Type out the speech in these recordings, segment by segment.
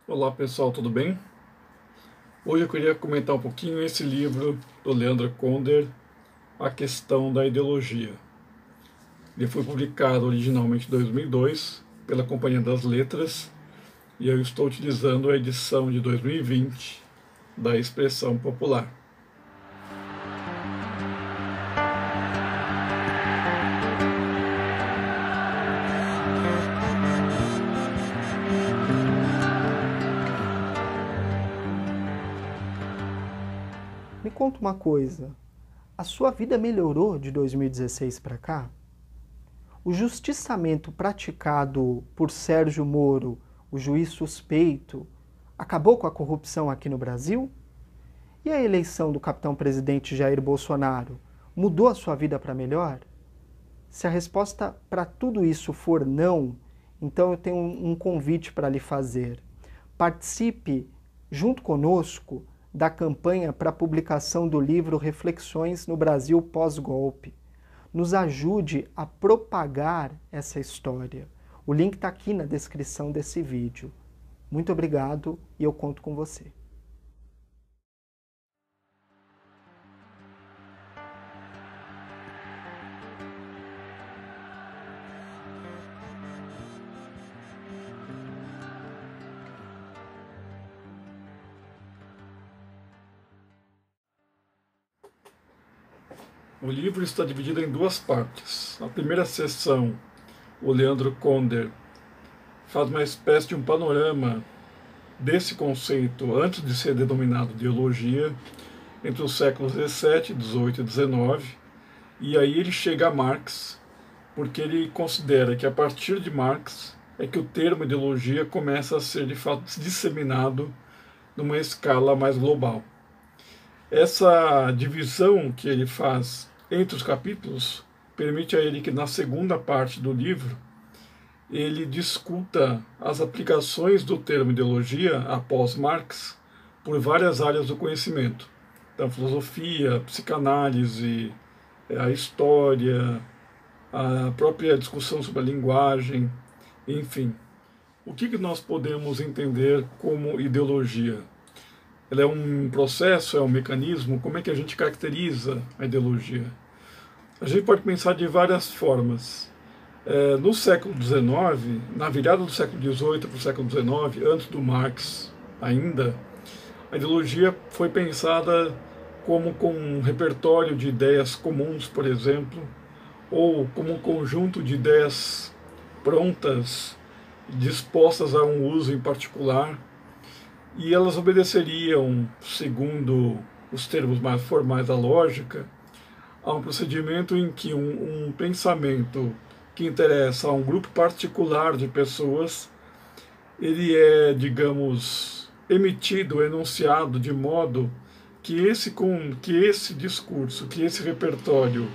Olá pessoal, tudo bem? Hoje eu queria comentar um pouquinho esse livro do Leandro Conder, A Questão da Ideologia. Ele foi publicado originalmente em 2002 pela Companhia das Letras e eu estou utilizando a edição de 2020 da Expressão Popular. Me conta uma coisa, a sua vida melhorou de 2016 para cá? O justiçamento praticado por Sérgio Moro, o juiz suspeito, acabou com a corrupção aqui no Brasil? E a eleição do capitão presidente Jair Bolsonaro mudou a sua vida para melhor? Se a resposta para tudo isso for não, então eu tenho um convite para lhe fazer. Participe junto conosco da campanha para a publicação do livro Reflexões no Brasil Pós-Golpe. Nos ajude a propagar essa história. O link está aqui na descrição desse vídeo. Muito obrigado e eu conto com você. O livro está dividido em duas partes. A primeira seção, o Leandro Conder faz uma espécie de um panorama desse conceito antes de ser denominado ideologia, entre os séculos XVII, XVIII e XIX, e aí ele chega a Marx, porque ele considera que a partir de Marx é que o termo ideologia começa a ser de fato disseminado numa escala mais global. Essa divisão que ele faz entre os capítulos permite a ele que na segunda parte do livro ele discuta as aplicações do termo ideologia após Marx por várias áreas do conhecimento. Então, filosofia, psicanálise, a história, a própria discussão sobre a linguagem, enfim. O que nós podemos entender como ideologia? Ela é um processo, é um mecanismo? Como é que a gente caracteriza a ideologia? A gente pode pensar de várias formas. No século XIX, na virada do século XVIII para o século XIX, antes do Marx ainda, a ideologia foi pensada como com um repertório de ideias comuns, por exemplo, ou como um conjunto de ideias prontas, dispostas a um uso em particular, e elas obedeceriam, segundo os termos mais formais da lógica, a um procedimento em que um pensamento que interessa a um grupo particular de pessoas, ele é, digamos, emitido, enunciado de modo que esse discurso, que esse repertório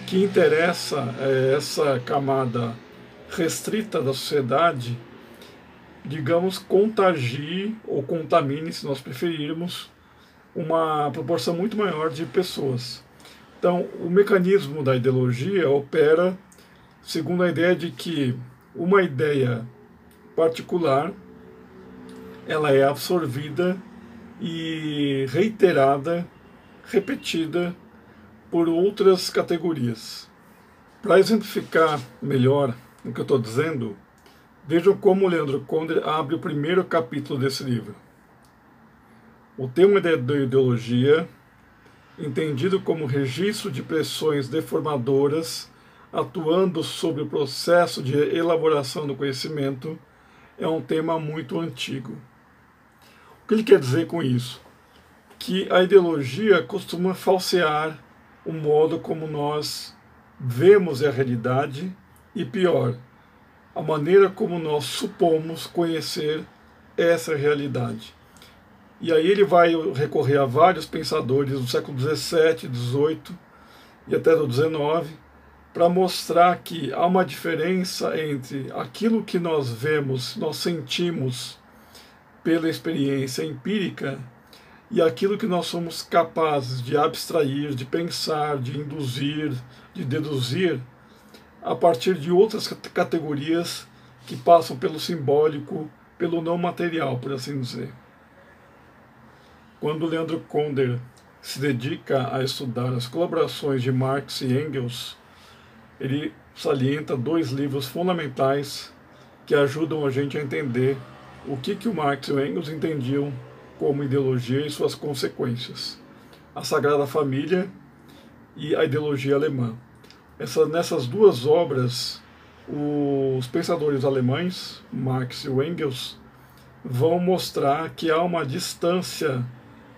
que interessa essa camada restrita da sociedade, digamos, contagie ou contamine, se nós preferirmos, uma proporção muito maior de pessoas. Então, o mecanismo da ideologia opera segundo a ideia de que uma ideia particular ela é absorvida e reiterada, repetida por outras categorias. Para exemplificar melhor o que eu estou dizendo, vejam como o Leandro Conder abre o primeiro capítulo desse livro. O tema da ideologia, entendido como registro de pressões deformadoras atuando sobre o processo de elaboração do conhecimento, é um tema muito antigo. O que ele quer dizer com isso? Que a ideologia costuma falsear o modo como nós vemos a realidade e, pior, a maneira como nós supomos conhecer essa realidade. E aí ele vai recorrer a vários pensadores do século XVII, XVIII e até do XIX para mostrar que há uma diferença entre aquilo que nós vemos, nós sentimos pela experiência empírica e aquilo que nós somos capazes de abstrair, de pensar, de induzir, de deduzir a partir de outras categorias que passam pelo simbólico, pelo não material, por assim dizer. Quando Leandro Konder se dedica a estudar as colaborações de Marx e Engels, ele salienta 2 livros fundamentais que ajudam a gente a entender o que o Marx e o Engels entendiam como ideologia e suas consequências: a Sagrada Família e a ideologia alemã. Nessas 2 obras, os pensadores alemães, Marx e Engels, vão mostrar que há uma distância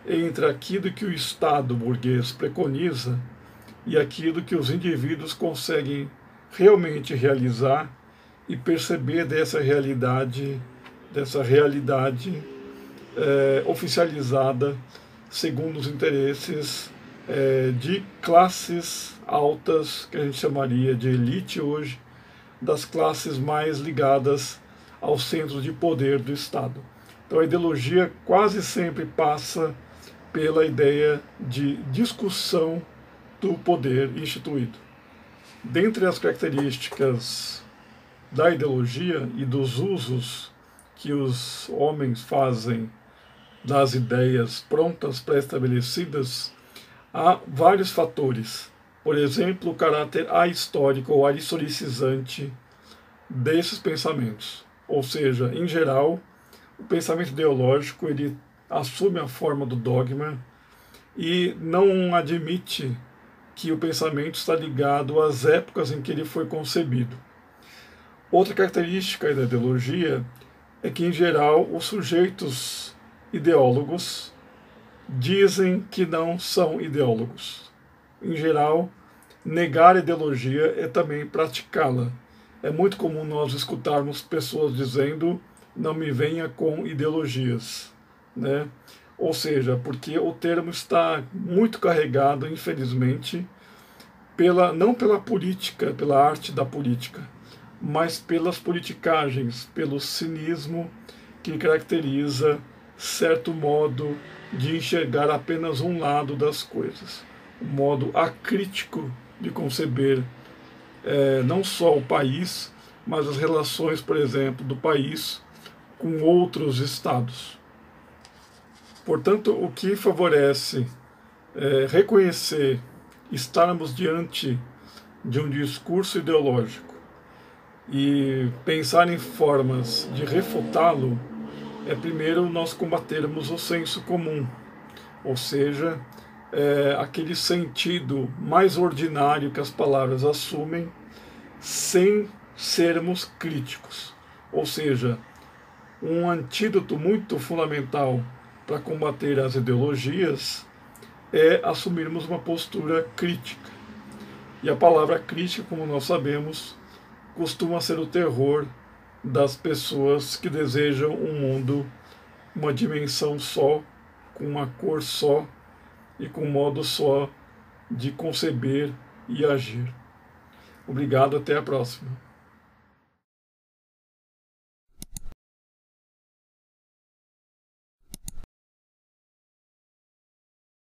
entre aquilo que o Estado burguês preconiza e aquilo que os indivíduos conseguem realmente realizar e perceber dessa realidade oficializada segundo os interesses de classes altas, que a gente chamaria de elite hoje, das classes mais ligadas aos centros de poder do Estado. Então a ideologia quase sempre passa pela ideia de discussão do poder instituído. Dentre as características da ideologia e dos usos que os homens fazem das ideias prontas, pré-estabelecidas, há vários fatores. Por exemplo, o caráter ahistórico ou ahistoricizante desses pensamentos. Ou seja, em geral, o pensamento ideológico ele assume a forma do dogma e não admite que o pensamento está ligado às épocas em que ele foi concebido. Outra característica da ideologia é que, em geral, os sujeitos ideólogos dizem que não são ideólogos. Em geral, negar a ideologia é também praticá-la. É muito comum nós escutarmos pessoas dizendo: não me venha com ideologias, né? Ou seja, porque o termo está muito carregado, infelizmente, não pela política, pela arte da política, mas pelas politicagens, pelo cinismo que caracteriza certo modo de enxergar apenas um lado das coisas, um modo acrítico de conceber não só o país, mas as relações, por exemplo, do país com outros estados. Portanto, o que favorece reconhecer, estarmos diante de um discurso ideológico e pensar em formas de refutá-lo, é primeiro nós combatermos o senso comum, ou seja, aquele sentido mais ordinário que as palavras assumem, sem sermos críticos. Ou seja, um antídoto muito fundamental para combater as ideologias é assumirmos uma postura crítica. E a palavra crítica, como nós sabemos, costuma ser o terror das pessoas que desejam um mundo, uma dimensão só, com uma cor só e com um modo só de conceber e agir. Obrigado, até a próxima.